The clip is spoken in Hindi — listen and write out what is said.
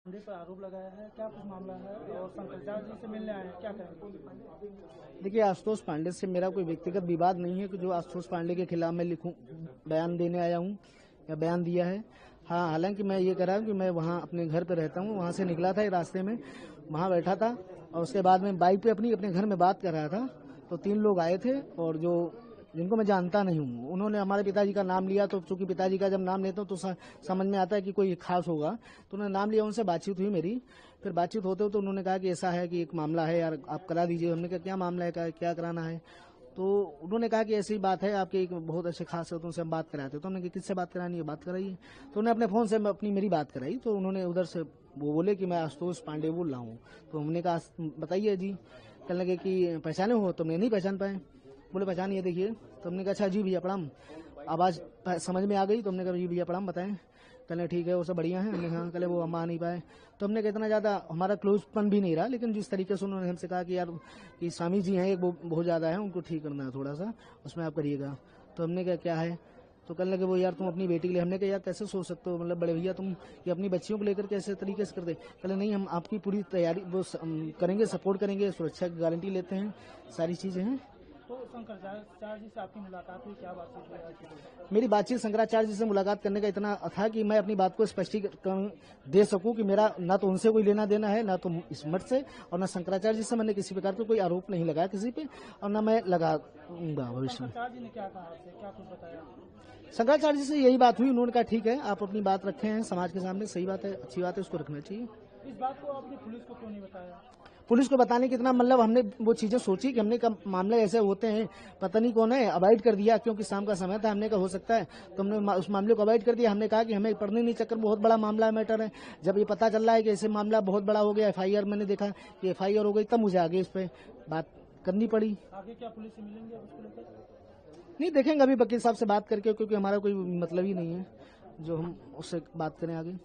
पांडे पर आरोप लगाया है, क्या कुछ मामला है और शंकराचार्य जी से मिलने आए हैं, क्या करेंगे? देखिए, आशुतोष पांडे से मेरा कोई व्यक्तिगत विवाद नहीं है कि जो आशुतोष पांडे के खिलाफ मैं लिखूं, बयान देने आया हूं या बयान दिया है। हाँ, हालांकि मैं ये कह रहा हूं कि मैं वहां अपने घर पे रहता हूं, वहां से निकला था रास्ते में, वहां बैठा था और उसके बाद में बाइक पे अपने घर में बात कर रहा था तो 3 लोग आए थे और जिनको मैं जानता नहीं हूँ, उन्होंने हमारे पिताजी का नाम लिया। तो चूंकि पिताजी का जब नाम लेता हूँ तो समझ में आता है कि कोई खास होगा, तो उन्होंने नाम लिया, उनसे बातचीत हुई मेरी। फिर बातचीत होते तो उन्होंने कहा कि ऐसा है कि एक मामला है यार, आप करा दीजिए। हमने कहा क्या मामला है, क्या कराना है? तो उन्होंने कहा कि ऐसी बात है, आपके एक बहुत अच्छे खास है, तो उनसे हम बात कराते। तो हमने कहा किससे बात करानी है, बात कराइए। तो उन्होंने अपने फोन से मेरी बात कराई। तो उन्होंने उधर से वो बोले कि मैं आशुतोष पांडे बोल रहा हूँ। तो हमने कहा बताइए जी। कहने लगे कि पहचाने हो? तो मैं नहीं पहचान पाए। बोले पहचानिए देखिए। तो हमने कहा अच्छा जी भैया प्रणाम। आवाज समझ में आ गई तो हमने कहा जी भैया प्रणाम, बताएं। कहने ठीक है, वो सब बढ़िया है। हमने कहा कहले वो हम आ नहीं पाए। तो हमने इतना ज्यादा हमारा क्लोजपन भी नहीं रहा, लेकिन जिस तरीके से उन्होंने हमसे कहा कि यार कि स्वामी जी हैं एक, वो बहुत ज्यादा है, उनको ठीक करना है थोड़ा सा, उसमें आप करिएगा। तो हमने कहा क्या है? तो कहने लगे वो यार तुम अपनी बेटी के लिए। हमने कहा यार कैसे सोच सकते हो, मतलब बड़े भैया तुम ये अपनी बच्चियों को लेकर कैसे तरीके से कर दे? कहले नहीं, हम आपकी पूरी तैयारी वो करेंगे, सपोर्ट करेंगे, सुरक्षा की गारंटी लेते हैं, सारी चीजें हैं। तो शंकराचार्य जी से आपकी मुलाकात हुई, क्या बातचीत हुई? मेरी बातचीत शंकराचार्य जी से मुलाकात करने का इतना था कि मैं अपनी बात को स्पष्टीकरण दे सकूं कि मेरा ना तो उनसे कोई लेना देना है, ना तो इस मठ से, और ना शंकराचार्य जी से मैंने किसी प्रकार का कोई आरोप नहीं लगाया किसी पे, और ना मैं लगाऊंगा भविष्य में। शंकराचार्य जी ने क्या कहा आपसे, क्या कुछ बताया? शंकराचार्य जी से यही बात हुई, उन्होंने कहा ठीक है आप अपनी बात रखे हैं समाज के सामने, सही बात है, अच्छी बात है, उसको रखना चाहिए। इस बात को आपने पुलिस को क्यों नहीं बताया? पुलिस को बताने की इतना मतलब हमने वो चीजें सोची कि हमने कब मामले ऐसे होते हैं, पता नहीं कौन है, अवॉइड कर दिया क्योंकि शाम का समय था। हमने कहा हो सकता है, तो हमने उस मामले को अवॉइड कर दिया। हमने कहा कि हमें पढ़ने नहीं चक्कर, बहुत बड़ा मामला है, मैटर है। जब ये पता चल रहा है कि ऐसे मामला बहुत बड़ा हो गया, FIR मैंने देखा कि FIR हो गई, तब मुझे आगे इस पर बात करनी पड़ी। आगे क्या पुलिस से मिलेंगे उसको लेकर? नहीं, देखेंगे अभी वकील साहब से बात करके, क्योंकि हमारा कोई मतलब ही नहीं है जो हम उससे बात करें आगे।